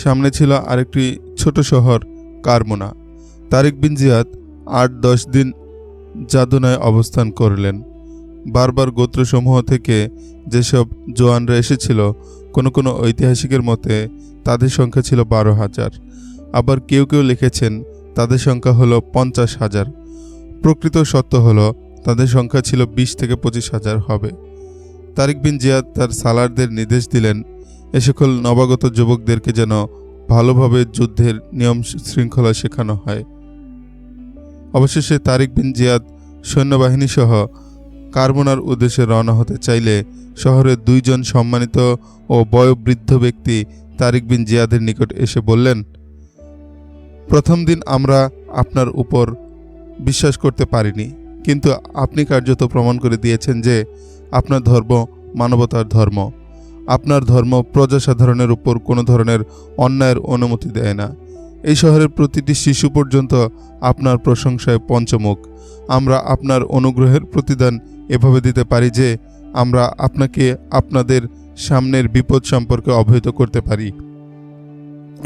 সামনে ছিল আরেকটি ছোট শহর কারমুনা। তারিক বিন জিয়াদ ৮-১০ দিন যাদুনায় অবস্থান করলেন। বারবার গোত্রসমূহ থেকে যেসব জোয়ানরা এসেছিল, কোনো কোনো ঐতিহাসিকের মতে তাদের সংখ্যা ছিল ১২,০০০। আবার কেউ কেউ লিখেছেন তাদের সংখ্যা হলো ৫০,০০০। প্রকৃত সত্য হলো তাদের সংখ্যা ছিল ২০ থেকে ২৫,০০০ হবে। তারিক বিন জিয়াদ তার সালারদের নির্দেশ দিলেন এ সকল নবাগত যুবকদেরকে যেন ভালোভাবে যুদ্ধের নিয়ম শৃঙ্খলা শেখানো হয়। অবশেষে তারিক বিন জিয়াদ সৈন্যবাহিনী সহ কারমুনার উদ্দেশ্যে রওনা হতে চাইলে শহরের ২ জন সম্মানিত ও বয়োবৃদ্ধ ব্যক্তি তারিক বিন জিয়াদের নিকট এসে বললেন, প্রথম দিন আমরা আপনার উপর বিশ্বাস করতে পারিনি, কিন্তু আপনি কার্যত প্রমাণ করে দিয়েছেন যে আপনার ধর্ম মানবতার ধর্ম। আপনার ধর্ম প্রজাসাধারণের উপর কোনো ধরনের অন্যায়ের অনুমতি দেয় না। এই শহরের প্রতিটি শিশু পর্যন্ত আপনার প্রশংসায় পঞ্চমুখ। আমরা আপনার অনুগ্রহের প্রতিদান এভাবে দিতে পারি যে আমরা আপনাকে আপনাদের সামনের বিপদ সম্পর্কে অবহিত করতে পারি।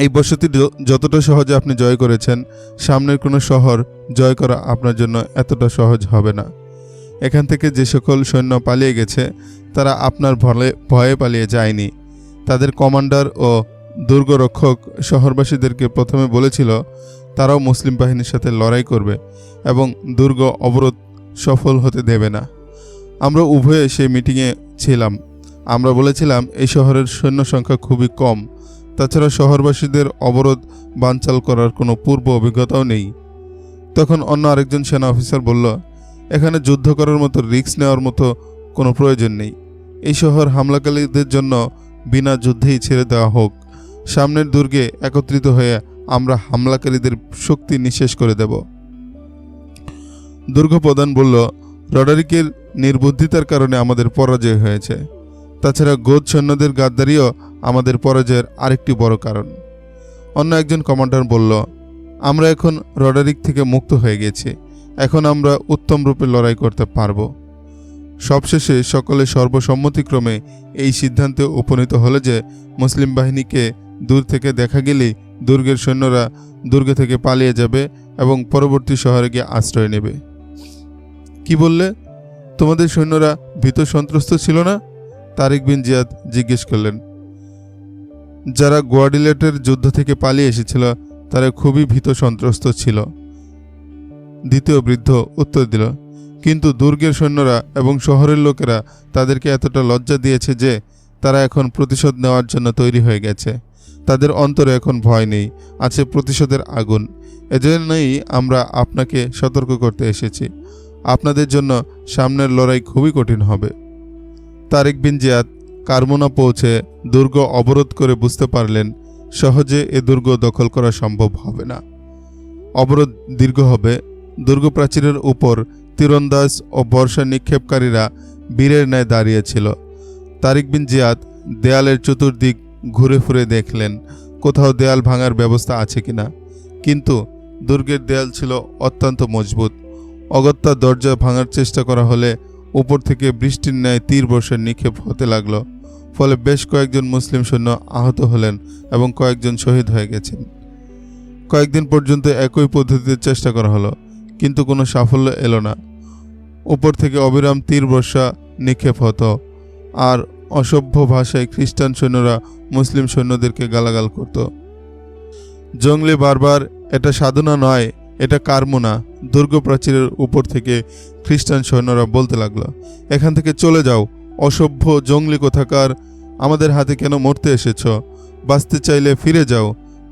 এই বসতি যতটা সহজে আপনি জয় করেছেন, সামনের কোনো শহর জয় করা আপনার জন্য এতটা সহজ হবে না। এখান থেকে যে সকল সৈন্য পালিয়ে গেছে তারা আপনার ভয়ে পালিয়ে যায়নি। তাদের কমান্ডার ও দুর্গরক্ষক শহরবাসীদেরকে প্রথমে বলেছিল তারাও মুসলিম বাহিনীর সাথে লড়াই করবে এবং দুর্গ অবরোধ সফল হতে দেবে না। আমরা উভয়ে সেই মিটিংয়ে ছিলাম। আমরা বলেছিলাম এই শহরের সৈন্য সংখ্যা খুবই কম, তাছাড়া শহরবাসীদের অবরোধ বানচাল করার কোনো পূর্ব অভিজ্ঞতাও নেই। তখন অন্য আরেকজন সেনা অফিসার বলল, এখানে যুদ্ধ করার মতো রিস্ক নেওয়ার মতো কোনো প্রয়োজন নেই। এই শহর হামলাকারীদের জন্য বিনা যুদ্ধেই ছেড়ে দেওয়া হোক। সামনের দুর্গে একত্রিত হয়ে আমরা হামলাকারীদের শক্তি নিঃশেষ করে দেব। দুর্গ প্রধান বলল, রডারিকের নির্বুদ্ধিতার কারণে আমাদের পরাজয় হয়েছে। তাছাড়া গোদ সৈন্যদের গাদ্দারিও আমাদের পরাজয়ের আরেকটি বড় কারণ। অন্য একজন কমান্ডার বলল, আমরা এখন রডারিক থেকে মুক্ত হয়ে গেছি। এখন আমরা উত্তম রূপে লড়াই করতে পারব। সবশেষে সকলে সর্বসম্মতিক্রমে এই সিদ্ধান্তে উপনীত হলো যে মুসলিম বাহিনীকে দূর থেকে দেখা গেলেই দুর্গের সৈন্যরা দুর্গ থেকে পালিয়ে যাবে এবং পরবর্তী শহরে গিয়ে আশ্রয় নেবে। কি বললে? তোমাদের সৈন্যরা ভীত সন্ত্রস্ত ছিল না? তারিক বিন জিয়াদ জিজ্ঞেস করলেন। যারা গোয়াডিলেটের যুদ্ধ থেকে পালিয়ে এসেছিল তারা খুবই ভীত সন্ত্রস্ত ছিল, দ্বিতীয় বৃদ্ধ উত্তর দিল। কিন্তু দুর্গের সৈন্যরা এবং শহরের লোকেরা তাদেরকে এতটা লজ্জা দিয়েছে যে তারা এখন প্রতিশোধ নেওয়ার জন্য তৈরি হয়ে গেছে। তাদের অন্তরে এখন ভয় নেই, আছে প্রতিশোধের আগুন। এজন্যই আমরা আপনাকে সতর্ক করতে এসেছি। আপনাদের জন্য সামনের লড়াই খুবই কঠিন হবে। তারিক বিন জিয়াদ কারমুনা পৌঁছে দুর্গ অবরোধ করে বুঝতে পারলেন সহজে এ দুর্গ দখল করা সম্ভব হবে না। অবরোধ দীর্ঘ হবে। দুর্গ প্রাচীরের উপর তীরন্দাজ ও বর্ষা নিক্ষেপকারীরা বীরের ন্যায় দাঁড়িয়েছিল। তারিক বিন জিয়াদ দেয়ালের চতুর্দিক ঘুরে ফুরে দেখলেন কোথাও দেয়াল ভাঙার ব্যবস্থা আছে কিনা, কিন্তু দুর্গের দেয়াল ছিল অত্যন্ত মজবুত। অগত্যা দরজা ভাঙার চেষ্টা করা হলে উপর থেকে বৃষ্টির ন্যায় তীর বর্ষার নিক্ষেপ হতে লাগলো। ফলে বেশ কয়েকজন মুসলিম সৈন্য আহত হলেন এবং কয়েকজন শহীদ হয়ে গেছেন। কয়েকদিন পর্যন্ত একই পদ্ধতিতে চেষ্টা করা হলো, কিন্তু কোনো সাফল্য এলো না। উপর থেকে অবিরাম তীর বর্ষা নিক্ষেপ হতো, আর অসভ্য ভাষায় খ্রিস্টান সৈন্যরা মুসলিম সৈন্যদেরকে গালাগাল করত। জঙ্গলি বারবার, এটা সাধনা নয়, এটা কারমুনা। দুর্গ প্রাচীরের উপর থেকে খ্রিস্টান সৈন্যরা বলতে লাগলো, এখান থেকে চলে যাও, অসভ্য জঙ্গলি কোথাকার, আমাদের হাতে কেন মরতে এসেছ? বাঁচতে চাইলে ফিরে যাও।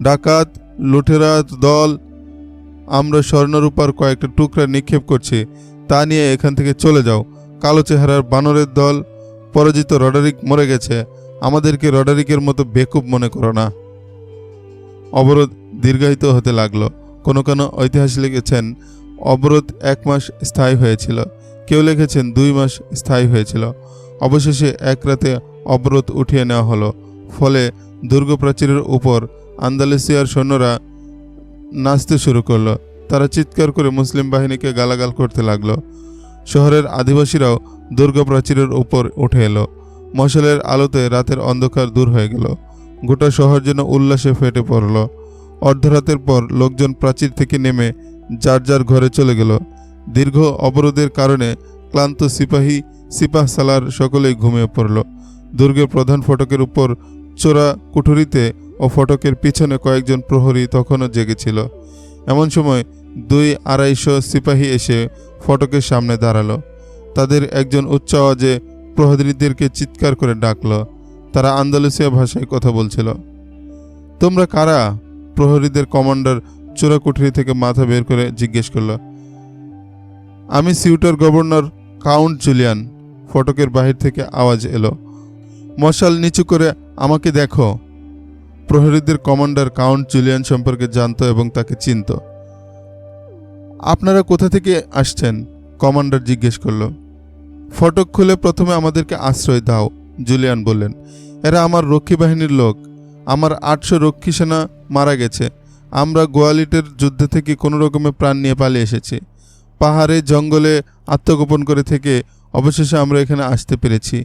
ডাকাত লুটেরা দল, আমরা স্বর্ণরূপার কয়েকটা টুকরা নিক্ষেপ করছি, তা নিয়ে এখান থেকে চলে যাও। কালো চেহারার বানরের দল, পরাজিত রডারিক মরে গেছে, আমাদেরকে রডারিকের মতো বেকুব মনে করো না। অবরোধ দীর্ঘায়িত হতে লাগলো। কোনো কোনো ঐতিহাসিক লিখেছেন অবরোধ 1 মাস স্থায়ী হয়েছিল, কেউ লিখেছেন 2 মাস স্থায়ী হয়েছিল। অবশেষে এক রাতে অবরোধ উঠিয়ে নেওয়া হলো। ফলে দুর্গ প্রাচীরের উপর আন্দালুসিয়ার সৈন্যরা নাচতে শুরু করলো। তারা চিৎকার করে মুসলিম বাহিনীকে গালাগাল করতে লাগলো। শহরের আদিবাসীরাও দুর্গ প্রাচীরের উপর উঠে এলো। মশালের আলোতে রাতের অন্ধকার দূর হয়ে গেল। গোটা শহর যেন উল্লাসে ফেটে পড়ল। অর্ধরাতের পর লোকজন প্রাচীর থেকে নেমে যার যার ঘরে চলে গেল। দীর্ঘ অবরোধের কারণে ক্লান্ত সিপাহ সালার সকলেই ঘুমিয়ে পড়ল। দুর্গের প্রধান ফটকের উপর চোরা কুঠুরিতে ও ফটকের পিছনে কয়েকজন প্রহরী তখনও জেগেছিল। এমন সময় 200-250 সিপাহী এসে ফটকের সামনে দাঁড়ালো। তাদের একজন উচ্চ আওয়াজে প্রহরীদেরকে চিৎকার করে ডাকল। তারা আন্দালুসিয়া ভাষায় কথা বলছিল। তোমরা কারা? প্রহরীদের কমান্ডার চোরা কুঠুরি থেকে মাথা বের করে জিজ্ঞেস করল। আমি সিউটার গভর্নর কাউন্ট জুলিয়ান। ফটকের বাহির থেকে আওয়াজ এলো। মশাল নিচু করে আমাকে দেখো। প্রহরীদের কমান্ডার কাউন্ট জুলিয়ান সম্পর্কে জানত এবং তাকে চিনত। আপনারা কোথা থেকে আসছেন? কমান্ডার জিজ্ঞেস করল। ফটক খুলে প্রথমে আমাদেরকে আশ্রয় দাও, জুলিয়ান বললেন। এরা আমার রক্ষী বাহিনীর লোক। আমার 800 রক্ষী সেনা মারা গেছে। আমরা গোয়ালিটের যুদ্ধ থেকে কোনো রকমে প্রাণ নিয়ে পালিয়ে এসেছি। পাহাড়ে জঙ্গলে আত্মগোপন করে থেকে অবশেষে আমরা এখানে আসতে পেরেছি।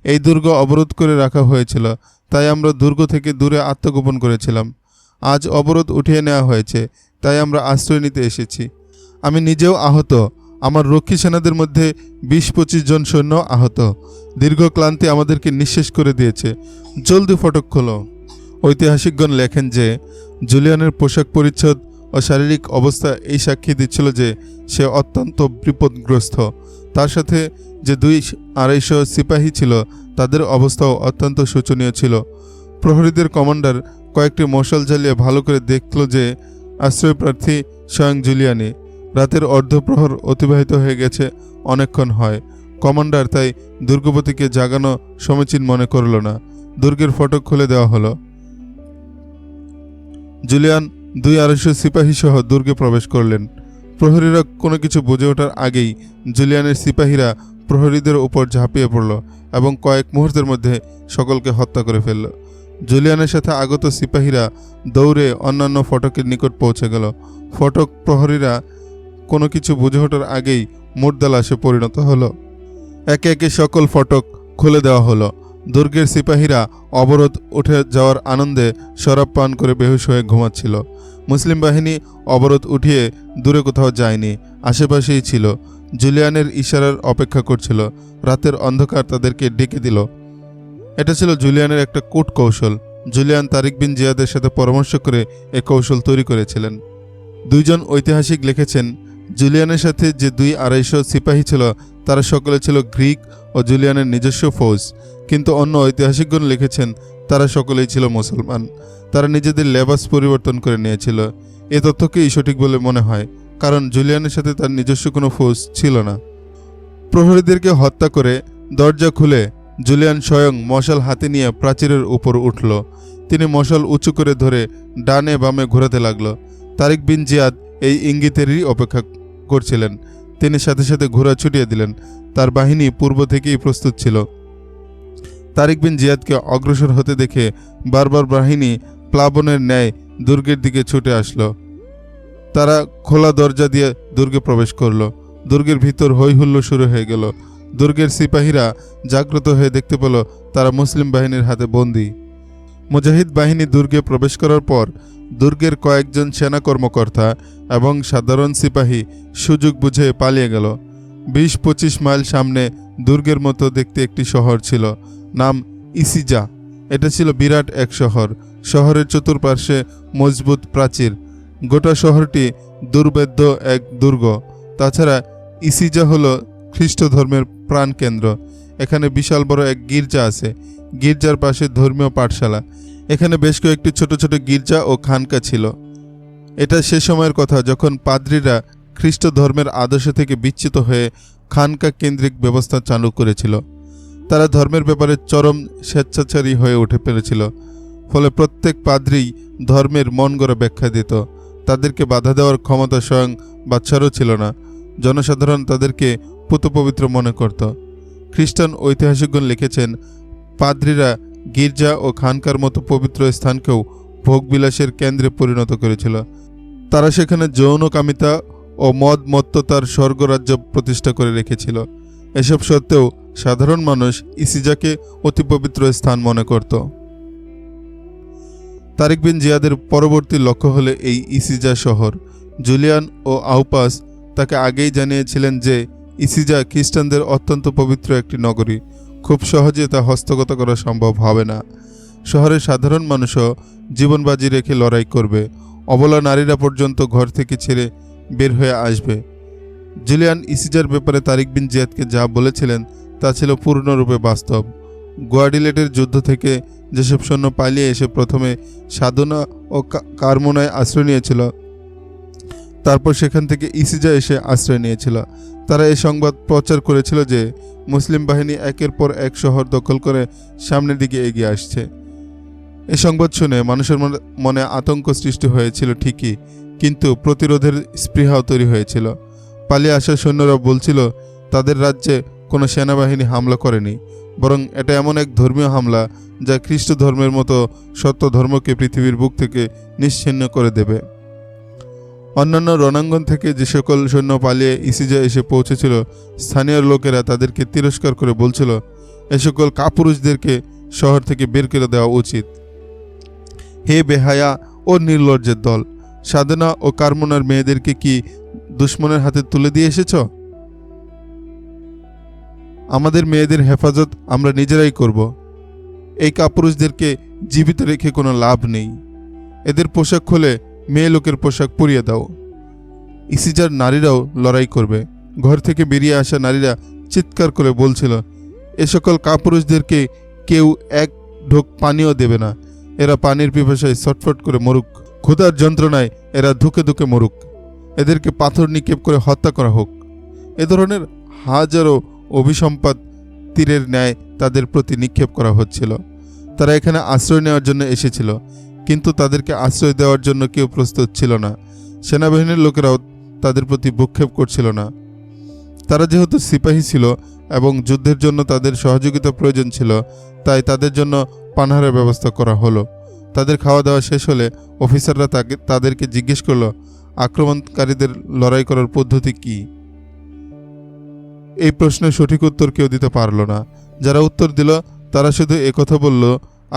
এই দুর্গ অবরোধ করে রাখা হয়েছিল, তাই আমরা দুর্গ থেকে দূরে আত্মগোপন করেছিলাম। আজ অবরোধ উঠিয়ে নেওয়া হয়েছে, তাই আমরা আশ্রয় নিতে এসেছি। আমি নিজেও আহত। আমার রক্ষী সেনাদের মধ্যে 20-25 জন সৈন্য আহত। দীর্ঘ ক্লান্তি আমাদেরকে নিঃশেষ করে দিয়েছে। জলদি ফটক খোলো। ঐতিহাসিকগণ লেখেন যে জুলিয়ানের পোশাক পরিচ্ছদ ও শারীরিক অবস্থা এই সাক্ষী দিচ্ছিল যে সে অত্যন্ত বিপদগ্রস্ত। তার সাথে যে 200-250 সিপাহী ছিল তাদের অবস্থাও অত্যন্ত শোচনীয় ছিল। প্রহরীদের কমান্ডার কয়েকটি মশাল জ্বালিয়ে ভালো করে দেখল যে আশ্রয়প্রার্থী স্বয়ং জুলিয়ানি। রাতের অর্ধপ্রহর অতিবাহিত হয়ে গেছে, অনেকক্ষণ হয়। কমান্ডার তাই দুর্গপতিকে জাগানো সমীচীন মনে করল না। দুর্গের ফটক খুলে দেওয়া হলো। জুলিয়ান 200-250 সিপাহী সহ দুর্গে প্রবেশ করলেন। প্রহরীরা কোনো কিছু বুঝে ওঠার আগেই জুলিয়ানের সিপাহীরা প্রহরীদের উপর ঝাঁপিয়ে পড়ল এবং কয়েক মুহূর্তের মধ্যে সকলকে হত্যা করে ফেলল। জুলিয়ানের সাথে আগত সিপাহীরা দৌড়ে অন্যান্য ফটকের নিকট পৌঁছে গেল। ফটক প্রহরীরা কোনো কিছু বুঝে ওঠার আগেই মুর্দা লাশে পরিণত হলো। একে একে সকল ফটক খুলে দেওয়া হলো। দুর্গের সিপাহীরা অবরোধ উঠে যাওয়ার আনন্দে শরাব পান করে বেহুশ হয়ে ঘুমাচ্ছিল। মুসলিম বাহিনী অবরোধ উঠিয়ে দূরে কোথাও যায়নি, আশেপাশেই ছিল। জুলিয়ানের ইশারার অপেক্ষা করছিল। রাতের অন্ধকার তাদেরকে ডেকে দিল। এটা ছিল জুলিয়ানের একটা কূট কৌশল। জুলিয়ান তারিক বিন জিয়াদের সাথে পরামর্শ করে এ কৌশল তৈরি করেছিলেন। দুইজন ঐতিহাসিক লিখেছেন, জুলিয়ানের সাথে যে 200-250 সিপাহী ছিল তারা সকলে ছিল গ্রিক ও জুলিয়ানের নিজস্ব ফৌজ। কিন্তু অন্য ঐতিহাসিকগণ লিখেছেন তারা সকলেই ছিল মুসলমান। তারা নিজেদের লেবাস পরিবর্তন করে নিয়েছিল। এ তথ্যকেই সঠিক বলে মনে হয়, কারণ জুলিয়ানের সাথে তার নিজস্ব কোনো ফৌজ ছিল না। প্রহরীদেরকে হত্যা করে দরজা খুলে জুলিয়ান স্বয়ং মশাল হাতে নিয়ে প্রাচীরের উপর উঠল। তিনি মশাল উঁচু করে ধরে ডানে বামে ঘোরাতে লাগলো। তারিক বিন জিয়াদ এই ইঙ্গিতেরই অপেক্ষা করছিলেন। তিনি সাথে সাথে ঘোড়া ছুটিয়ে দিলেন। তার বাহিনী পূর্ব থেকেই প্রস্তুত ছিল। তারিক বিন জিয়াদকে অগ্রসর হতে দেখে বারবার বাহিনী প্লাবনের ন্যায় দুর্গের দিকে ছুটে আসলো। তারা খোলা দরজা দিয়ে দুর্গে প্রবেশ করল। দুর্গের ভিতর হৈহুল্লো শুরু হয়ে গেল। দুর্গের সিপাহীরা জাগ্রত হয়ে দেখতে পেল তারা মুসলিম বাহিনীর হাতে বন্দী। মুজাহিদ বাহিনী দুর্গে প্রবেশ করার পর দুর্গের কয়েকজন সেনা কর্মকর্তা এবং সাধারণ সিপাহী সুযোগ বুঝে পালিয়ে গেল। 20-25 মাইল সামনে দুর্গের মতো দেখতে একটি শহর ছিল, নাম ইসিজা। এটা ছিল বিরাট এক শহর। শহরের চতুর্পার্শ্বে মজবুত প্রাচীর। গোটা শহরটি দুর্ভেদ্য এক দুর্গ। তাছাড়া ইসিজা হলো খ্রিস্ট ধর্মের প্রাণকেন্দ্র। এখানে বিশাল বড় এক গির্জা আছে। গির্জার পাশে ধর্মীয় পাঠশালা। এখানে বেশ কয়েকটি ছোট ছোট গির্জা ও খানকা ছিল। এটা সে সময়ের কথা যখন পাদ্রীরা খ্রিস্ট ধর্মের আদর্শ থেকে বিচ্যুত হয়ে খানকা কেন্দ্রিক ব্যবস্থা চালু করেছিল। তারা ধর্মের ব্যাপারে চরম স্বেচ্ছাচারী হয়ে উঠে পেরেছিল। ফলে প্রত্যেক পাদ্রী ধর্মের মন গড়া ব্যাখ্যা দিত। তাদেরকে বাধা দেওয়ার ক্ষমতা স্বয়ং বাদশারও ছিল না। জনসাধারণ তাদেরকে পুতপবিত্র মনে করত। খ্রিস্টান ঐতিহাসিকগণ লিখেছেন, পাদ্রীরা গির্জা ও খানকার মতো পবিত্র স্থানকেও ভোগবিলাসের কেন্দ্রে পরিণত করেছিল। তারা সেখানে যৌনকামিতা ও মদ মত্ততার স্বর্গরাজ্য প্রতিষ্ঠা করে রেখেছিল। এসব সত্ত্বেও সাধারণ মানুষ ইসিজাকে অতি পবিত্র স্থান মনে করত। তারিক বিন জিয়াদের পরবর্তী লক্ষ্য হলো এই ইসিজা শহর। জুলিয়ান ও আউপাস তাকে আগেই জানিয়েছিলেন যে ইসিজা খ্রিস্টানদের অত্যন্ত পবিত্র একটি নগরী, খুব সহজে তা হস্তগত করা সম্ভব হবে না। শহরের সাধারণ মানুষও জীবন বাজি রেখে লড়াই করবে, অবলা নারীরা পর্যন্ত ঘর থেকে ছেড়ে বের হয়ে আসবে। জুলিয়ান ইসিজার ব্যাপারে তারিক বিন জিয়াদকে যা বলেছিলেন তা ছিল পূর্ণরূপে বাস্তব। গোয়াডিলেটের যুদ্ধ থেকে যেসব সৈন্য পালিয়ে এসে প্রথমে সাধনা ও কারমোনায় আশ্রয় নিয়েছিল, তারপর সেখান থেকে ইসিজা এসে আশ্রয় নিয়েছিল, তারা এই সংবাদ প্রচার করেছিল যে মুসলিম বাহিনী একের পর এক শহর দখল করে সামনের দিকে এগিয়ে আসছে। এই সংবাদ শুনে মানুষের মনে আতঙ্ক সৃষ্টি হয়েছিল ঠিকই, কিন্তু প্রতিরোধের স্পৃহাও তৈরি হয়েছিল। পালিয়ে আসা সৈন্যরা বলছিল তাদের রাজ্যে কোনো সেনাবাহিনী হামলা করেনি, বরং এটা এমন এক ধর্মীয় হামলা যা খ্রিস্ট ধর্মের মতো সত্য ধর্মকে পৃথিবীর বুক থেকে নিশ্চিহ্ন করে দেবে। অন্যান্য রণাঙ্গন থেকে যে সকল সৈন্য পালিয়ে ইসিজা এসে পৌঁছেছিল, স্থানীয় লোকেরা তাদেরকে তিরস্কার করে বলছিল এ সকল কাপুরুষদেরকে শহর থেকে বের করে দেওয়া উচিত। হে বেহায়া ও নির্লজ্জের দল, সাধনা ও কারমোনার মেয়েদেরকে কি দুশ্মনের হাতে তুলে দিয়ে এসেছ? আমাদের মেয়েদের হেফাজত আমরা নিজেরাই করব। এই কাপুরুষদেরকে জীবিত রেখে কোনো লাভ নেই। এদের পোশাক খুলে মেয়ে লোকের পোশাক পরিয়ে দাও। ইসিজার নারীরাও লড়াই করবে। ঘর থেকে বেরিয়ে আসা নারীরা চিৎকার করে বলছিল এ সকল কাপুরুষদেরকে কেউ এক ঢোক পানিও দেবে না। এরা পানির পিপাসায় ছটফট করে মরুক, ক্ষুধার যন্ত্রণায় এরা ধুকে ধুকে মরুক, এদেরকে পাথর নিক্ষেপ করে হত্যা করা হোক। এ ধরনের হাজারো অভিসম্পাদ তীরের ন্যায় তাদের প্রতি নিক্ষেপ করা হচ্ছিল। তারা এখানে আশ্রয় নেওয়ার জন্য এসেছিল, কিন্তু তাদেরকে আশ্রয় দেওয়ার জন্য কেউ প্রস্তুত ছিল না। সেনাবাহিনীর লোকেরাও তাদের প্রতি ভ্রুক্ষেপ করছিল না। তারা যেহেতু সিপাহী ছিল এবং যুদ্ধের জন্য তাদের সহযোগিতা প্রয়োজন ছিল, তাই তাদের জন্য পানাহারের ব্যবস্থা করা হলো। তাদের খাওয়া দাওয়া শেষ হলে অফিসাররা তাদেরকে জিজ্ঞেস করলো আক্রমণকারীদের লড়াই করার পদ্ধতি কি। এই প্রশ্নের সঠিক উত্তর কেউ দিতে পারল না। যারা উত্তর দিল তারা শুধু একথা বলল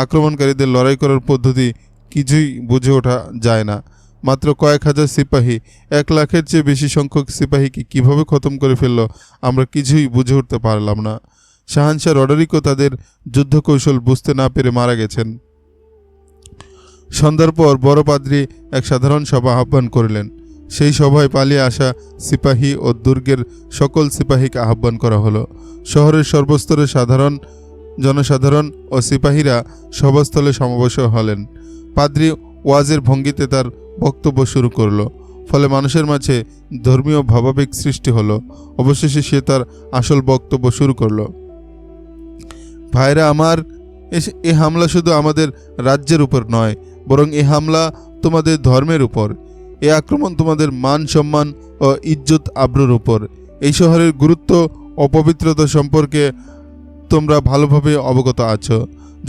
আক্রমণকারীদের লড়াই করার পদ্ধতি কিছুই বুঝে ওঠা যায় না। মাত্র কয়েক হাজার সিপাহী 1 লাখের চেয়ে বেশি সংখ্যক সিপাহীকে কিভাবে খতম করে ফেলল আমরা কিছুই বুঝে উঠতে পারলাম না। শাহানশাহ রডরিকও তাদের যুদ্ধ কৌশল বুঝতে না পেরে মারা গেছেন। সন্ধ্যার পর বড় পাদ্রী এক সাধারণ সভা আহ্বান করলেন। সেই সভায় পালিয়ে আসা সিপাহী ও দুর্গের সকল সিপাহীকে আহ্বান করা হলো। শহরের সর্বস্তরের জনসাধারণ ও সিপাহীরা সভাস্থলে সমাবেশ হলেন। পাদ্রী ওয়াজের ভঙ্গিতে তার বক্তব্য শুরু করলো, ফলে মানুষের মাঝে ধর্মীয় ভাবাবেগ সৃষ্টি হলো। অবশেষে সে তার আসল বক্তব্য শুরু করলো। ভাইরা আমার, এ হামলা শুধু আমাদের রাজ্যের উপর নয়, বরং এ হামলা তোমাদের ধর্মের উপর। এ আক্রমণ তোমাদের মান সম্মান ও ইজ্জত আবরুর উপর। এই শহরের গুরুত্ব ও পবিত্রতা সম্পর্কে তোমরা ভালোভাবে অবগত আছো।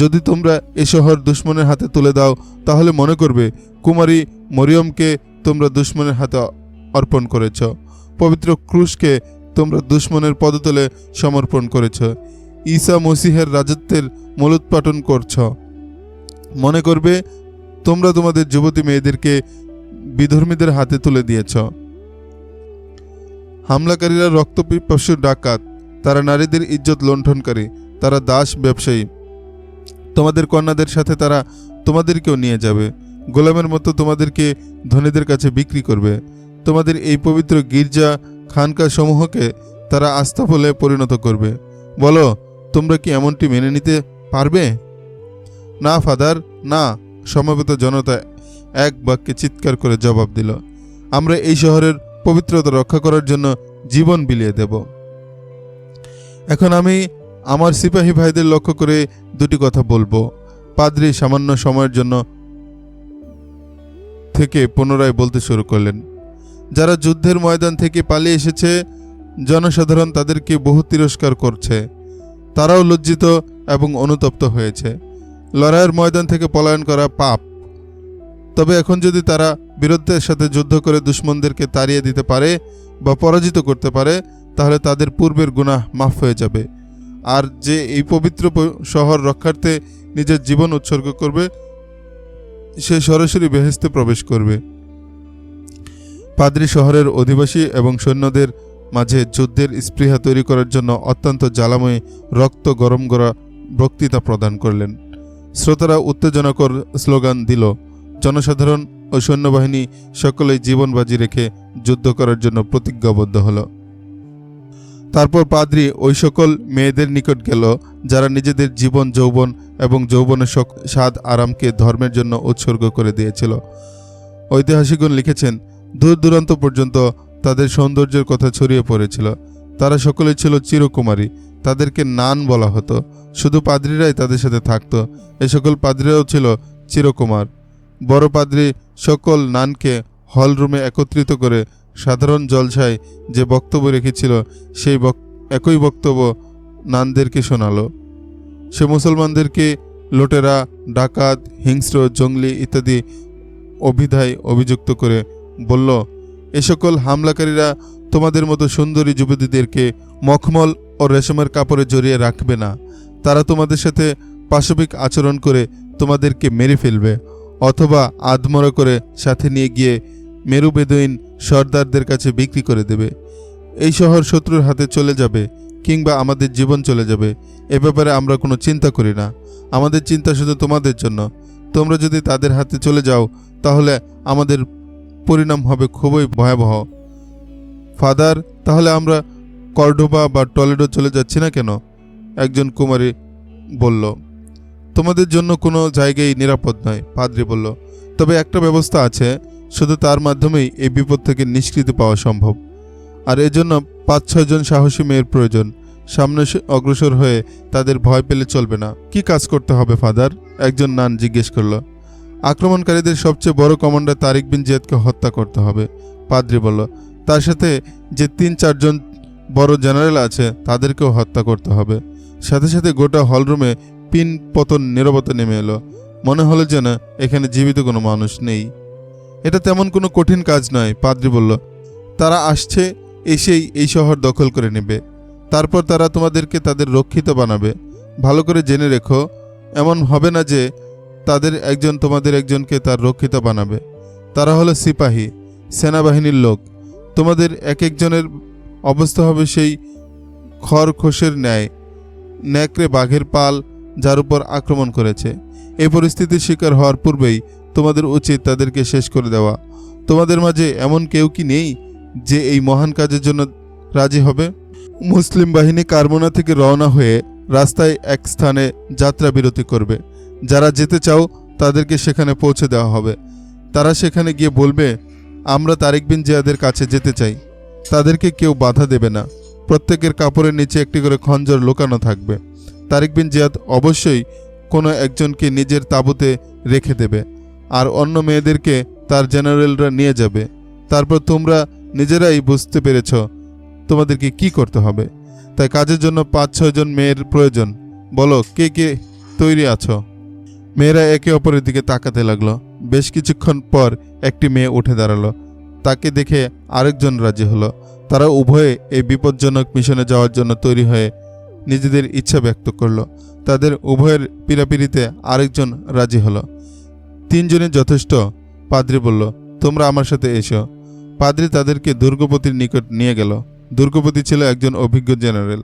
যদি তোমরা এ শহর দুশ্মনের হাতে তুলে দাও, তাহলে মনে করবে কুমারী মরিয়মকে তোমরা দুশ্মনের হাতে অর্পণ করেছ, পবিত্র ক্রুশকে তোমরা দুশ্মনের পদতলে সমর্পণ করেছ, ঈসা মসিহের রাজত্বের মূলোৎপাটন করছ। মনে করবে তোমরা তোমাদের যুবতী মেয়েদেরকে বিধর্মীদের হাতে তুলে দিয়েছ। হামলাকারীরা রক্তপিপাসু ডাকাত, তারা নারীদের ইজ্জত লুণ্ঠনকারী, তারা দাস ব্যবসায়ী। তোমাদের কন্যাদের সাথে তারা তোমাদেরকেও নিয়ে যাবে, গোলামের মতো তোমাদেরকে ধনীদের কাছে বিক্রি করবে। তোমাদের এই পবিত্র গির্জা খানকা সমূহকে তারা আস্তাবলে পরিণত করবে। বলো, তোমরা কি এমনটি মেনে নিতে পারবে? না ফাদার, না। সমবেত জনতা এক বাক্যে চিৎকার করে জবাব দিল, আমরা এই শহরের পবিত্রতা রক্ষা করার জন্য জীবন বিলিয়ে দেব। এখন আমি আমার সিপাহী ভাইদের লক্ষ্য করে দুটি কথা বলবো। পাদ্রী সামান্য সময়ের জন্য থেকে পুনরায় বলতে শুরু করলেন। যারা যুদ্ধের ময়দান থেকে পালিয়ে এসেছে, জনসাধারণ তাদেরকে বহু তিরস্কার করছে। তারাও লজ্জিত এবং অনুতপ্ত হয়েছে। লড়াইয়ের ময়দান থেকে পলায়ন করা পাপ। তবে এখন যদি তারা বীরত্বের সাথে যুদ্ধ করে দুশমনদেরকে তাড়িয়ে দিতে পারে বা পরাজিত করতে পারে, তাহলে তাদের পূর্বের গুনাহ মাফ হয়ে যাবে। আর যে এই পবিত্র শহর রক্ষার্থে নিজের জীবন উৎসর্গ করবে, সে সরাসরি বেহেশতে প্রবেশ করবে। পাদ্রী শহরের অধিবাসী এবং সৈন্যদের মাঝে যুদ্ধের স্পৃহা তৈরি করার জন্য অত্যন্ত জ্বালাময়ী রক্ত গরম করা বক্তৃতা প্রদান করলেন। শ্রোতারা উত্তেজনাকর স্লোগান দিল। জনসাধারণ ও সৈন্যবাহিনী সকলেই জীবন বাজি রেখে যুদ্ধ করার জন্য প্রতিজ্ঞাবদ্ধ হল। তারপর পাদ্রী ওই সকল মেয়েদের নিকট গেল যারা নিজেদের জীবন যৌবন এবং যৌবনের স্বাদ আরামকে ধর্মের জন্য উৎসর্গ করে দিয়েছিল। ঐতিহাসিকগণ লিখেছেন, দূর দূরান্ত পর্যন্ত তাদের সৌন্দর্যের কথা ছড়িয়ে পড়েছিল। তারা সকলেই ছিল চিরকুমারী, তাদেরকে নান বলা হতো। শুধু পাদ্রীরাই তাদের সাথে থাকত। এ সকল পাদ্রীরাও ছিল চিরকুমার। বড় পাদ্রী সকল নানকে হলরুমে একত্রিত করে সাধারণ জলসায় যে বক্তব্য রেখেছিল সেই একই বক্তব্য নানদেরকে শোনালো। সে মুসলমানদেরকে লুটেরা, ডাকাত, হিংস্র, জঙ্গলি ইত্যাদি অভিধায় অভিযুক্ত করে বলল, এ সকল হামলাকারীরা তোমাদের মতো সুন্দরী যুবতীদেরকে মখমল ও রেশমের কাপড়ে জড়িয়ে রাখবে না। তারা তোমাদের সাথে পাশবিক আচরণ করে তোমাদেরকে মেরে ফেলবে, অথবা আধমরা করে সাথে নিয়ে গিয়ে মেরু বেদুইন সর্দারদের কাছে বিক্রি করে দেবে। এই শহর শত্রুর হাতে চলে যাবে কিংবা আমাদের জীবন চলে যাবে, এ ব্যাপারে আমরা কোনো চিন্তা করি না। আমাদের চিন্তা শুধু তোমাদের জন্য। তোমরা যদি তাদের হাতে চলে যাও তাহলে আমাদের পরিণাম হবে খুবই ভয়াবহ। ফাদার, তাহলে আমরা কর্ডোবা বা টলেডো চলে যাচ্ছি না কেন? একজন কুমারী বলল। তোমাদের জন্য কোনো জায়গায় নিরাপদ নয়, পাদ্রী বলল। তবে একটা ব্যবস্থা আছে, শুধু তার মাধ্যমেই এই বিপদ থেকে নিষ্কৃতি পাওয়া সম্ভব। আর এজন্য 5-6 জন সাহসী মেয়ের প্রয়োজন। সামনে অগ্রসর হয়ে তাদের ভয় পেলে চলবে না। কি কাজ করতে হবে ফাদার? একজন নান জিজ্ঞেস করল। আক্রমণকারীদের সবচেয়ে বড় কমান্ডার তারিক বিন জিয়াদকে হত্যা করতে হবে, পাদ্রী বলল। তার সাথে যে 3-4 জন বড় জেনারেল আছে তাদেরকেও হত্যা করতে হবে। সাথে সাথে গোটা হলরুমে পিন পতন নীরবতা নেমে এলো। মনে হলো যেন এখানে জীবিত কোনো মানুষ নেই। এটা তেমন কোনো কঠিন কাজ নয়, পাদ্রী বলল। তারা আসছে, এসেই এই শহর দখল করে নেবে। তারপর তারা তোমাদেরকে তাদের রক্ষিত বানাবে। ভালো করে জেনে রেখো, এমন হবে না যে তাদের একজন তোমাদের একজনকে তার রক্ষিতা বানাবে। তারা হলো সিপাহী, সেনাবাহিনীর লোক। তোমাদের এক একজনের অবস্থা হবে সেই খরখোশের ন্যায়, নেকড়ে বাঘের পাল যার উপর আক্রমণ করেছে। এই পরিস্থিতির শিকার হওয়ার পূর্বেই তোমাদের উচিত তাদেরকে শেষ করে দেওয়া। তোমাদের মাঝে এমন কেউ কি নেই যে এই মহান কাজের জন্য রাজি হবে? মুসলিম বাহিনী কারমোনা থেকে রওনা হয়ে রাস্তায় এক স্থানে যাত্রা বিরতি করবে। যারা যেতে চাও তাদেরকে সেখানে পৌঁছে দেওয়া হবে। তারা সেখানে গিয়ে বলবে, আমরা তারিক বিন জিয়াদের কাছে যেতে চাই। তাদেরকে কেউ বাধা দেবে না। প্রত্যেকের কাপড়ের নিচে একটি করে খঞ্জর লুকানো থাকবে। তারিক বিন জিয়াদ অবশ্যই কোনো একজনকে নিজের তাঁবুতে রেখে দেবে, আর অন্য মেয়েদেরকে তার জেনারেলরা নিয়ে যাবে। তারপর তোমরা নিজেরাই বুঝতে পেরেছ তোমাদেরকে কি করতে হবে। তাই কাজের জন্য 5-6 জন মেয়ের প্রয়োজন। বলো, কে কে তৈরি আছো? মেয়েরা একে অপরের দিকে তাকাতে লাগলো। বেশ কিছুক্ষণ পর একটি মেয়ে উঠে দাঁড়ালো। তাকে দেখে আরেকজন রাজি হলো। তারা উভয়ে এই বিপজ্জনক মিশনে যাওয়ার জন্য তৈরি হয়ে নিজেদের ইচ্ছা ব্যক্ত করলো। তাদের উভয়ের পীড়াপিড়িতে আরেকজন রাজি হলো। 3 জনই যথেষ্ট, পাদ্রী বলল। তোমরা আমার সাথে এসো। পাদ্রী তাদেরকে দুর্গপতির নিকট নিয়ে গেল। দুর্গপতি ছিল একজন অভিজ্ঞ জেনারেল।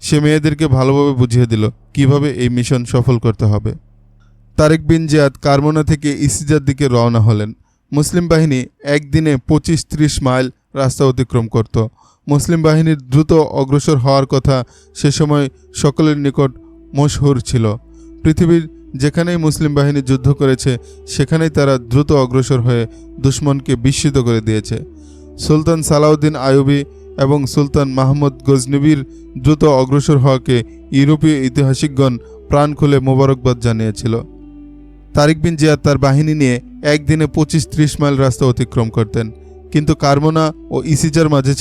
সে মেয়েদেরকে ভালোভাবে বুঝিয়ে দিল কিভাবে এই মিশন সফল করতে হবে। তারিক বিন জিয়াদ কারমোনা থেকে ইসিজার দিকে রওনা হলেন। মুসলিম বাহিনী একদিনে 25-30 মাইল রাস্তা অতিক্রম করত। মুসলিম বাহিনীর দ্রুত অগ্রসর হওয়ার কথা সে সময় সকলের নিকট মশহুর ছিল। পৃথিবীর যেখানেই মুসলিম বাহিনী যুদ্ধ করেছে সেখানেই তারা দ্রুত অগ্রসর হয়ে দুশমনকে বিস্মিত করে দিয়েছে। সুলতান সালাউদ্দিন আইয়ুবী এবং সুলতান মাহমুদ গজনবীর দ্রুত অগ্রসর হওয়াকে ইউরোপীয় ঐতিহাসিকগণ প্রাণ খুলে মোবারকবাদ জানিয়েছিল। তারিক বিন জিয়াদ তার বাহিনী নিয়ে একদিনে 25-30 মাইল রাস্তা অতিক্রম করতেন, কিন্তু কারমোনা ও ইসিজার মাঝে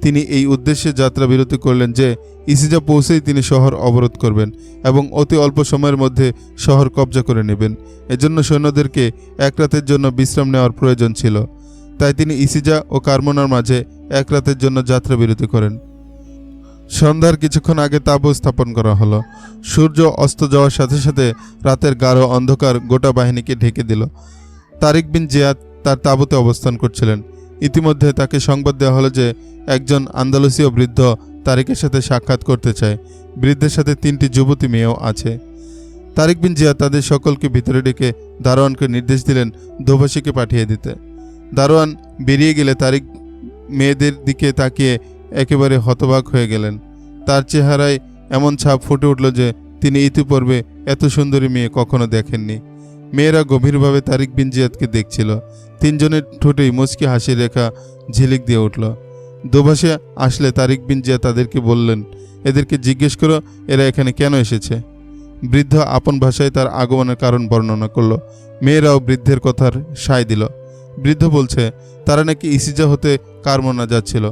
তিনি এই উদ্দেশ্যে যাত্রা বিরতি করলেন যে ইসিজা পৌঁছেই তিনি শহর অবরোধ করবেন এবং অতি অল্প সময়ের মধ্যে শহর কবজা করে নেবেন। এজন্য সৈন্যদেরকে এক রাতের জন্য বিশ্রাম নেওয়ার প্রয়োজন ছিল। তাই তিনি ইসিজা ও কারমোনার মাঝে এক রাতের জন্য যাত্রা বিরতি করেন। সন্ধ্যার কিছুক্ষণ আগে তাঁবু স্থাপন করা হলো। সূর্য অস্ত যাওয়ার সাথে সাথে রাতের গাঢ় অন্ধকার গোটা বাহিনীকে ঢেকে দিল। তারিক বিন জিয়াদ তার তাঁবুতে অবস্থান করছিলেন। ইতিমধ্যে তাকে সংবাদ দেওয়া হলো যে একজন আন্দালুসীয় বৃদ্ধ তারিকের সাথে সাক্ষাৎ করতে চায়। বৃদ্ধের সাথে 3টি যুবতী মেয়েও আছে। তারিক বিন জিয়াদ তাদের সকলকে ভিতরে ডেকে দারোয়ানকে নির্দেশ দিলেন দোভাষীকে পাঠিয়ে দিতে। দারোয়ান বেরিয়ে গেলে তারিক মেয়েদের দিকে তাকিয়ে একেবারে হতবাক হয়ে গেলেন। তার চেহারায় এমন ছাপ ফুটে উঠল যে তিনি ইতিপূর্বে এত সুন্দরী মেয়ে কখনো দেখেননি। মেয়েরা গভীরভাবে তারিক বিন জিয়াদকে দেখছিল। 3 জনের ঠোঁটেই মুচকি হাসির রেখা ঝিলিক দিয়ে উঠল। দোভাষী আসলে তারিক বিন জিয়াদ তাদেরকে বললেন, এদেরকে জিজ্ঞেস করো এরা এখানে কেন এসেছে। বৃদ্ধ আপন ভাষায় তার আগমনের কারণ বর্ণনা করল। মেয়েরাও বৃদ্ধের কথার সায় দিল। বৃদ্ধ বলছে তারা নাকি ইসিজা হতে কারমোনা যাচ্ছিল।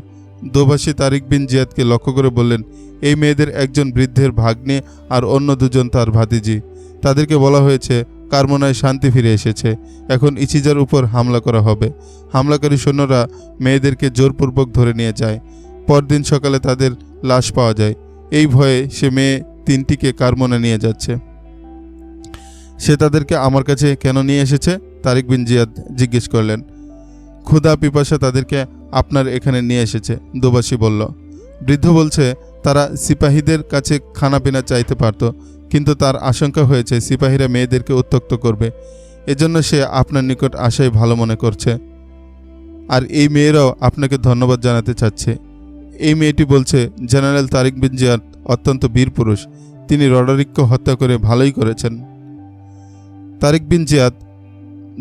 দোভাষী তারিক বিন জিয়াদকে লক্ষ্য করে বললেন, এই মেয়েদের একজন বৃদ্ধের ভাগ্নে আর অন্য 2 জন তার ভাতিজি। তাদেরকে বলা হয়েছে কারমোনায় শান্তি ফিরে এসেছে, এখন ইসিজার উপর হামলা করা হবে। হামলাকারী সৈন্যরা মেয়েদেরকে জোরপূর্বক ধরে নিয়ে যায়। পরদিন সকালে তাদের লাশ পাওয়া যায়। এই ভয়ে সে মেয়ে 3টিকে কারমোনা নিয়ে যাচ্ছে। সে তাদেরকে আমার কাছে কেন নিয়ে এসেছে? তারিক বিন জিয়াদ জিজ্ঞেস করলেন। ক্ষুধা পিপাসা তাদেরকে আপনার এখানে নিয়ে এসেছে, দোভাষী বলল। বৃদ্ধ বলছে তারা সিপাহীদের কাছে খানাপিনা চাইতে পারত, কিন্তু তার আশঙ্কা হয়েছে সিপাহীরা মেয়েদেরকে উত্ত্যক্ত করবে। এজন্য সে আপনার নিকট আসাই ভালো মনে করছে। আর এই মেয়েরাও আপনাকে ধন্যবাদ জানাতে চাচ্ছে। এই মেয়েটি বলছে জেনারেল তারিক বিন জিয়াদ অত্যন্ত বীর পুরুষ, তিনি রডরিককে হত্যা করে ভালোই করেছেন। তারিক বিন জিয়াদ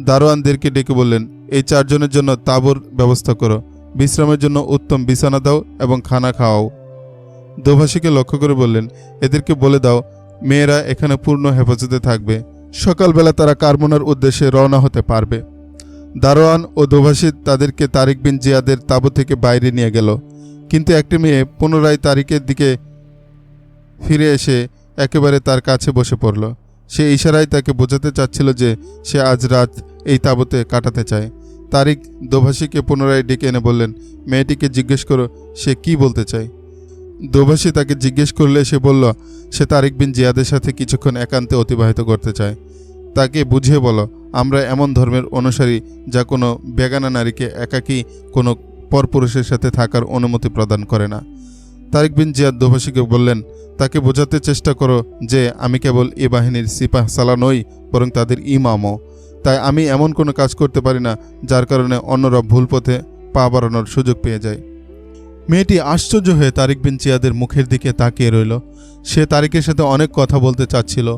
দারোয়ানদেরকে ডেকে বললেন, এই 4 জনের জন্য তাঁবুর ব্যবস্থা করো, বিশ্রামের জন্য উত্তম বিছানা দাও এবং খানা খাওয়াও। দোভাষীকে লক্ষ্য করে বললেন, এদেরকে বলে দাও মেয়েরা এখানে পূর্ণ হেফাজতে থাকবে, সকালবেলা তারা কারমোনার উদ্দেশ্যে রওনা হতে পারবে। দারোয়ান ও দোভাষী তাদেরকে তারিক বিন জিয়াদের তাঁবু থেকে বাইরে নিয়ে গেল। কিন্তু একটি মেয়ে পুনরায় তারিকের দিকে ফিরে এসে একেবারে তার কাছে বসে পড়ল। সে ইশারায় তাকে বোঝাতে চাচ্ছিল যে সে আজ রাত এই তাঁবুতে কাটাতে চায়। তারিক দোভাষীকে পুনরায় ডেকে এনে বললেন, মেয়েটিকে জিজ্ঞেস করো সে কি বলতে চায়। দোভাষী তাকে জিজ্ঞেস করলে সে বলল সে তারিক বিন জিয়াদের সাথে কিছুক্ষণ একান্তে অতিবাহিত করতে চায়। তাকে বুঝিয়ে বলো আমরা এমন ধর্মের অনুসারী যা কোনো বেগানা নারীকে একাকী কোনো পরপুরুষের সাথে থাকার অনুমতি প্রদান করে না। তারিক বিন জিয়াদ দোভাষীকে বললেন, তাকে বোঝাতে চেষ্টা করো যে আমি কেবল এ বাহিনীর সিপাহ সালা নই, বরং তাদের ইমামও। তাই আমি এমন কোনো কাজ করতে পারি না যার কারণে অন্যরা ভুল পথে পা বাড়ানোর সুযোগ পেয়ে যায়। মেয়েটি আশ্চর্য হয়ে তারিক বিন জিয়াদের মুখের দিকে তাকিয়ে রইল। সে তারিকের সাথে অনেক কথা বলতে চাচ্ছিল,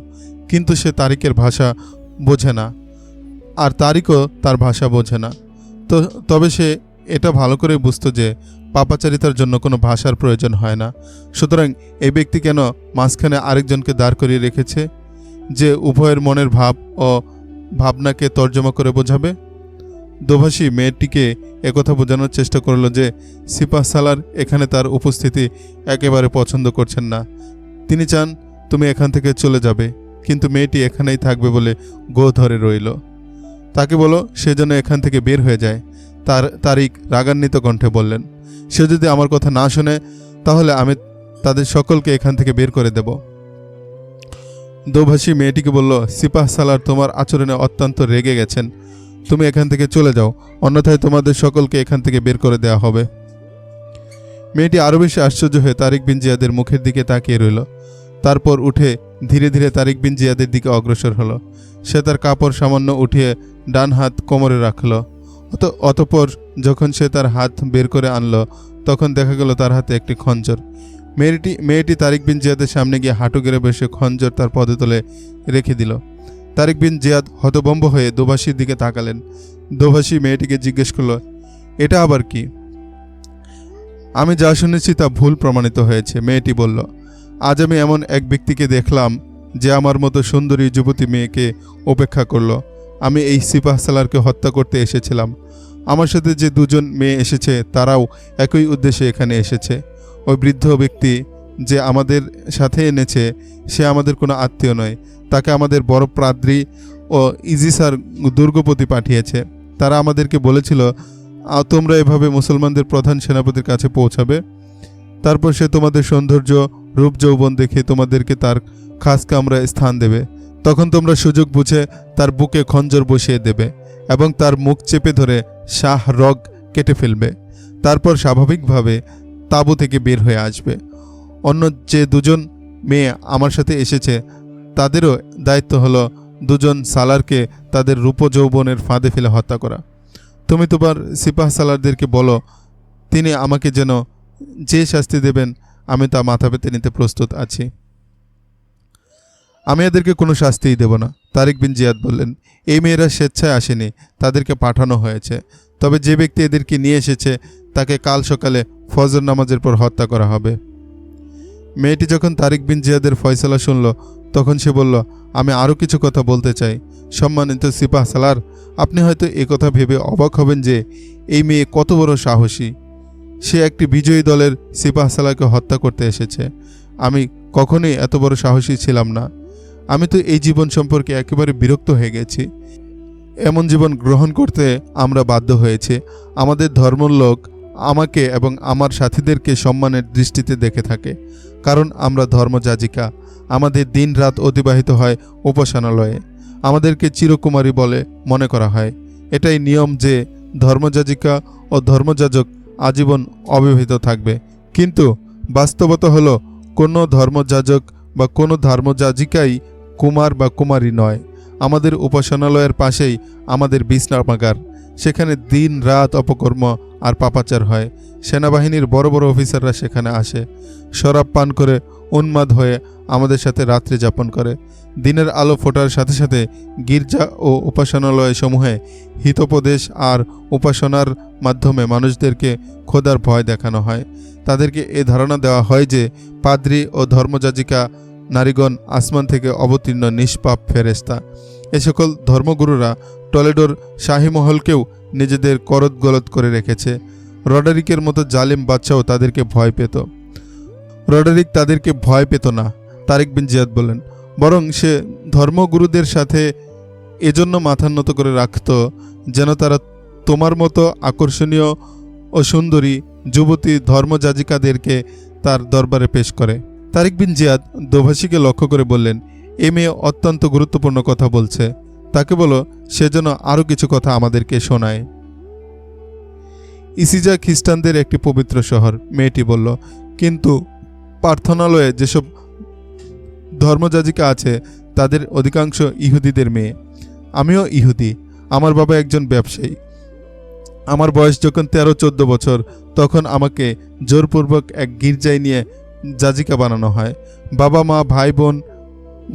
কিন্তু সে তারিকের ভাষা বোঝে না, আর তারিকও তার ভাষা বোঝে না। তবে সে এটা ভালো করে বুঝতো যে পাপাচারিতার জন্য কোনো ভাষার প্রয়োজন হয় না। সুতরাং এই ব্যক্তি কেন মাঝখানে আরেকজনকে দাঁড় করিয়ে রেখেছে, যে উভয়ের মনের ভাব ও ভাবনাকে তর্জমা করে বোঝাবে? দোভাষী মেয়েটিকে একথা বোঝানোর চেষ্টা করল যে সিপাহ সালার এখানে তার উপস্থিতি একেবারে পছন্দ করছেন না। তিনি চান তুমি এখান থেকে চলে যাবে, কিন্তু মেয়েটি এখানেই থাকবে বলে গো ধরে রইল। তাকে বলো সে যেন এখান থেকে বের হয়ে যায়। তারিক রাগান্বিত কণ্ঠে বললেন, সে যদি আমার কথা না শোনে তাহলে আমি তাদের সকলকে এখান থেকে বের করে দেব। দোভাষী মেয়েটিকে বলল, সিপাহ সালার তোমার আচরণে অত্যন্ত রেগে গেছেন, তুমি এখান থেকে চলে যাও, অন্যথায় তোমাদের সকলকে এখান থেকে বের করে দেওয়া হবে। মেয়েটি আরও বেশি আশ্চর্য হয়ে তারিক বিন জিয়াদের মুখের দিকে তাকিয়ে রইল। তারপর উঠে ধীরে ধীরে তারিক বিন জিয়াদের দিকে অগ্রসর হলো। সে তার কাপড় সামান্য উঠিয়ে ডান হাত কোমরে রাখল। অতঃপর যখন সে তার হাত বের করে আনলো তখন দেখা গেল তার হাতে একটি খঞ্জর। মেয়েটি তারিক বিন জিয়াদের সামনে গিয়ে হাঁটু গেড়ে বসে খঞ্জর তার পদতলে রেখে দিল। তারিক বিন জিয়াদ হতভম্ব হয়ে দোভাষীর দিকে তাকালেন। দোভাষী মেয়েটিকে জিজ্ঞেস করল, এটা আবার কি? আমি যা শুনেছি তা ভুল প্রমাণিত হয়েছে, মেয়েটি বলল। আজ আমি এমন এক ব্যক্তিকে দেখলাম যে আমার মতো সুন্দরী যুবতী মেয়েকে উপেক্ষা করল। আমি এই সিপাহ সালারকে হত্যা করতে এসেছিলাম। আমার সাথে যে 2 জন মেয়ে এসেছে তারাও একই উদ্দেশ্যে এখানে এসেছে। ওই বৃদ্ধ ব্যক্তি যে আমাদের সাথে এনেছে সে আমাদের কোনো আত্মীয় নয়। তাকে আমাদের বড় পাদ্রী ও ইজিসার দুর্গপতি পাঠিয়েছে। তারা আমাদেরকে বলেছিল তোমরা এভাবে মুসলমানদের প্রধান সেনাপতির কাছে পৌঁছাবে। তারপর সে তোমাদের সৌন্দর্য রূপ যৌবন দেখে তোমাদেরকে তার খাস কামরায় স্থান দেবে। তখন তোমরা সুযোগ বুঝে তার বুকে খঞ্জর বসিয়ে দেবে এবং তার মুখ চেপে ধরে শাহ রগ কেটে ফেলবে। তারপর স্বাভাবিকভাবে তাঁবু থেকে বের হয়ে আসবে। অন্য যে দুজন মেয়ে আমার সাথে এসেছে তাদেরও দায়িত্ব হলো দুজন সালারকে তাদের রূপ যৌবনের ফাঁদে ফেলে হত্যা করা। তুমি তোমার সিপাহ সালারদেরকে বলো তিনি আমাকে যেন যে শাস্তি দেবেন আমি তা মাথা পেতে নিতে প্রস্তুত আছি। আমি এদেরকে কোনো শাস্তিই দেব না। তারিক বিন জিয়াদ বললেন, এই মেয়েরা স্বেচ্ছায় আসেনি, তাদেরকে পাঠানো হয়েছে। তবে যে ব্যক্তি এদেরকে নিয়ে এসেছে তাকে কাল সকালে ফজর নামাজের পর হত্যা করা হবে। মেয়েটি যখন তারিক বিন জিয়াদের ফয়সালা শুনল তখন সে বলল, আমি আরও কিছু কথা বলতে চাই। সম্মানিত সিপাহ সালার, আপনি হয়তো এ কথা ভেবে অবাক হবেন যে এই মেয়ে কত বড় সাহসী। সে একটি বিজয়ী দলের সিপাহ সালারকে হত্যা করতে এসেছে। আমি কখনোই এত বড় সাহসী ছিলাম না। আমি তো এই জীবন সম্পর্কে একেবারে বিরক্ত হয়ে গেছি। এমন জীবন গ্রহণ করতে আমরা বাধ্য হয়েছি। আমাদের ধর্মের লোক আমাকে এবং আমার সাথীদেরকে সম্মানের দৃষ্টিতে দেখে থাকে, কারণ আমরা ধর্মযাজিকা। আমাদের দিন রাত অতিবাহিত হয় উপাসনালয়ে। আমাদেরকে চিরকুমারী বলে মনে করা হয়। এটাই নিয়ম যে ধর্মযাজিকা ও ধর্মযাজক আজীবন অবিবাহিত থাকবে। কিন্তু বাস্তবতা হলো কোনো ধর্মযাজক বা কোনো ধর্মযাজিকাই কুমার বা কুমারী নয়। আমাদের উপাসনালয়ের পাশেই আমাদের বিশ্রামাগার। সেখানে দিন রাত অপকর্ম আর পাপাচার হয়। সেনাবাহিনীর বড় বড় অফিসাররা সেখানে আসে, শরাব পান করে উন্মাদ হয়ে আমাদের সাথে রাত্রি যাপন করে। দিনের আলো ফোটার সাথে সাথে গির্জা ও উপাসনালয় সমূহে হিতোপদেশ আর উপাসনার মাধ্যমে মানুষদেরকে খোদার ভয় দেখানো হয়। তাদেরকে এ ধারণা দেওয়া হয় যে পাদ্রী ও ধর্মযাজিকা নারীগণ আসমান থেকে অবতীর্ণ নিষ্পাপ ফেরেশতা। এ সকল ধর্মগুরুরা টলেডোর শাহী মহলকেও নিজেদের করতগলত করে রেখেছে। রডারিকের মতো জালিম বাদশাও তাদেরকে ভয় পেত। রডারিক তাদেরকে ভয় পেত না, তারিক বিন জিয়াদ বললেন, বরং সে ধর্মগুরুদের সাথে এজন্য মাথা নত করে রাখত যেন তারা তোমার মতো আকর্ষণীয় ও সুন্দরী যুবতী ধর্মযাজিকাদেরকে তার দরবারে পেশ করে। তারিক বিন জিয়াদ দোভাষীকে লক্ষ্য করে বললেন, এ মেয়ে অত্যন্ত গুরুত্বপূর্ণ কথা বলছে, তাকে বলো সে যেন আরও কিছু কথা আমাদেরকে শোনায়। ইসিজা খ্রিস্টানদের একটি পবিত্র শহর, মেয়েটি বলল, কিন্তু প্রার্থনালয়ে যেসব ধর্মযাজিকা আছে তাদের অধিকাংশ ইহুদিদের মেয়ে। আমিও ইহুদি, আমার বাবা একজন ব্যবসায়ী। আমার বয়স যখন 13-14 বছর তখন আমাকে জোরপূর্বক এক গির্জায় নিয়ে যাজিকা বানানো হয়। বাবা মা ভাই বোন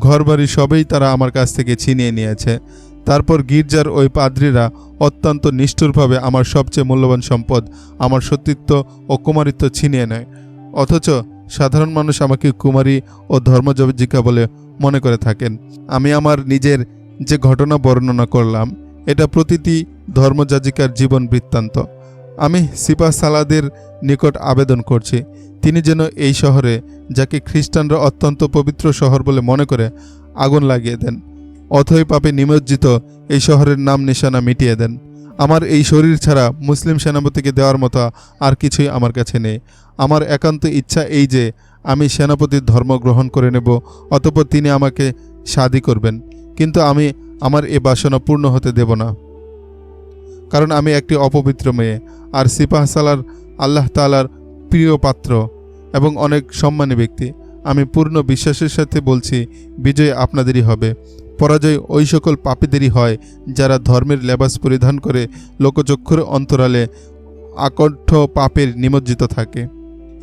ঘরবাড়ি সবেই তারা আমার কাছ থেকে ছিনিয়ে নিয়েছে। তারপর গির্জার ওই পাদ্রীরা অত্যন্ত নিষ্ঠুরভাবে আমার সবচেয়ে মূল্যবান সম্পদ, আমার সতীত্ব ও কুমারিত্ব ছিনিয়ে নেয়। অথচ সাধারণ মানুষ আমাকে কুমারী ও ধর্মযাজিকা বলে মনে করে থাকেন। আমি আমার নিজের যে ঘটনা বর্ণনা করলাম এটা প্রতিটি ধর্মযাজিকার জীবন বৃত্তান্ত। আমি সিপাহ সালাদের নিকট আবেদন করছি তিনি যেন এই শহরে, যাকে খ্রিস্টানরা অত্যন্ত পবিত্র শহর বলে মনে করে, আগুন লাগিয়ে দেন। অথই পাপে নিমজ্জিত এই শহরের নাম নিশানা মিটিয়ে দেন। আমার এই শরীর ছাড়া মুসলিম সেনাপতিকে দেওয়ার মতো আর কিছুই আমার কাছে নেই। আমার একান্ত ইচ্ছা এই যে আমি সেনাপতির ধর্ম গ্রহণ করে নেব, অতঃপর তিনি আমাকে শাদী করবেন। কিন্তু আমি আমার এ বাসনা পূর্ণ হতে দেব না, কারণ আমি একটি অপবিত্র মেয়ে। আর সিপাহ সালার আল্লাহ তাআলার প্রিয় পাত্র এবং অনেক সম্মানী ব্যক্তি। আমি পূর্ণ বিশ্বাসের সাথে বলছি, বিজয় আপনাদেরই হবে। পরাজয় ওই সকল পাপীদেরই হয় যারা ধর্মের লেবাস পরিধান করে লোকচক্ষুর অন্তরালে আকণ্ঠ পাপের নিমজ্জিত থাকে।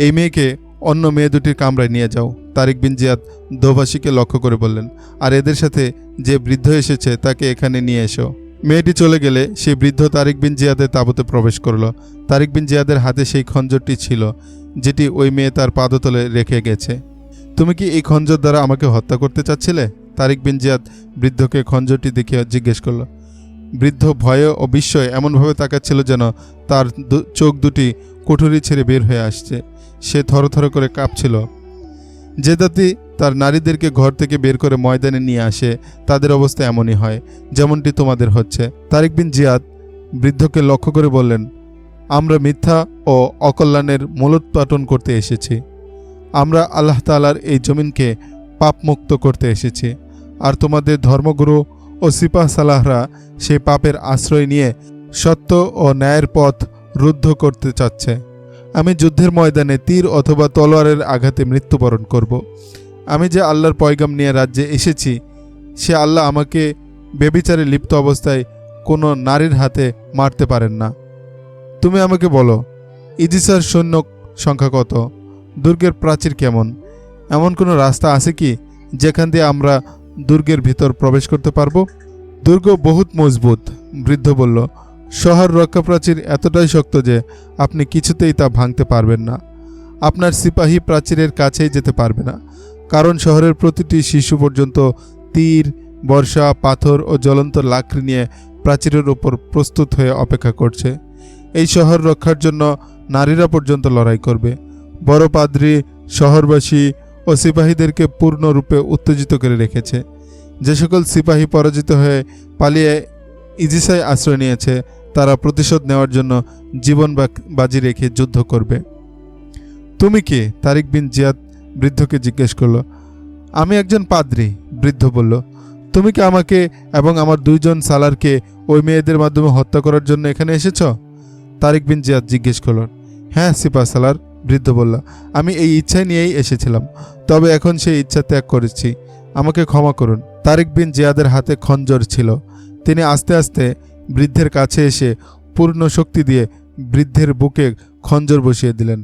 এই মেয়েকে অন্য মেয়ে দুটির কামরায় নিয়ে যাও, তারিক বিন জিয়াদ দোভাষীকে লক্ষ্য করে বললেন, আর এদের সাথে যে বৃদ্ধ এসেছে তাকে এখানে নিয়ে এসো। মেয়েটি চলে গেলে সেই বৃদ্ধ তারিক বিন জিয়াদের তাঁবুতে প্রবেশ করল। তারিক বিন জিয়াদের হাতে সেই খঞ্জরটি ছিল যেটি ওই মেয়ে তার পাদতলে রেখে গেছে। তুমি কি এই খঞ্জর দ্বারা আমাকে হত্যা করতে চাচ্ছিলে? তারিক বিন জিয়াদ বৃদ্ধকে খঞ্জরটি দেখে জিজ্ঞেস করল। বৃদ্ধ ভয়ে ও বিস্ময়ে এমনভাবে তাকাচ্ছিল যেন তার চোখ দুটি কুঠুরি ছেড়ে বের হয়ে আসছে। সে থরথর করে কাঁপছিল। যে জাতি তার নারীদেরকে ঘর থেকে বের করে ময়দানে নিয়ে আসে তাদের অবস্থা এমনই হয়, যেমনটি তোমাদের হচ্ছে। তারিক বিন জিয়াদ বৃদ্ধকে লক্ষ্য করে বললেন, আমরা মিথ্যা ও অকল্যাণের মূলোৎপাটন করতে এসেছি। আমরা আল্লাহ তাআলার এই জমিনকে পাপমুক্ত করতে এসেছি, আর তোমাদের ধর্মগুরু ও সিপাহ সালাহরা সেই পাপের আশ্রয় নিয়ে সত্য ও ন্যায়ের পথ রুদ্ধ করতে চাচ্ছে। আমি যুদ্ধের ময়দানে তীর অথবা তলোয়ারের আঘাতে মৃত্যুবরণ করব। আমি যে আল্লাহর পয়গাম নিয়ে রাজ্যে এসেছি, সে আল্লাহ আমাকে বেবিচারে লিপ্ত অবস্থায় কোনো নারীর হাতে মারতে পারেন না। তুমি আমাকে বলো, ইজিসার সৈন্য সংখ্যা কত? দুর্গের প্রাচীর কেমন? এমন কোনো রাস্তা আছে কি যেখান দিয়ে আমরা দুর্গের ভিতর প্রবেশ করতে পারবো? দুর্গ বহুত মজবুত, বৃদ্ধ বলল। শহর রক্ষা প্রাচীর এতটাই শক্ত যে আপনি কিছুতেই তা ভাঙতে পারবেন না। আপনার সিপাহী প্রাচীরের কাছেই যেতে পারবে না, কারণ শহরের প্রতিটি শিশু পর্যন্ত তীর, বর্ষা, পাথর ও জ্বলন্ত লাকড়ি নিয়ে প্রাচীরের উপর প্রস্তুত হয়ে অপেক্ষা করছে। এই শহর রক্ষার জন্য নারীরা পর্যন্ত লড়াই করবে। বড় পাদ্রী শহরবাসী ও সিপাহীদেরকে পূর্ণরূপে উত্তেজিত করে রেখেছে। যে সকল সিপাহী পরাজিত হয়ে পালিয়ে ইজিসায় আশ্রয় নিয়েছে, তারা প্রতিশোধ নেওয়ার জন্য জীবন বাজি রেখে যুদ্ধ করবে। তুমি কে? তারিক বিন জিয়াদ বৃদ্ধকে জিজ্ঞেস করল। আমি একজন পাদ্রী, বৃদ্ধ বলল। তুমি কি আমাকে এবং আমার 2 জন সালারকে ওই মেয়েদের মাধ্যমে হত্যা করার জন্য এখানে এসেছ? তারিক বিন জিয়াদ জিজ্ঞেস করল। হ্যাঁ সিপাহ সালার, বৃদ্ধ বলল। আমি এই ইচ্ছা নিয়েই এসেছিলাম, তবে এখন সেই ইচ্ছা ত্যাগ করেছি। আমাকে ক্ষমা করুন। তারিক বিন জিয়াদের হাতে খঞ্জর ছিল। তিনি আস্তে আস্তে বৃদ্ধের কাছে এসে পূর্ণ শক্তি দিয়ে বৃদ্ধের বুকে খঞ্জর বসিয়ে দিলেন।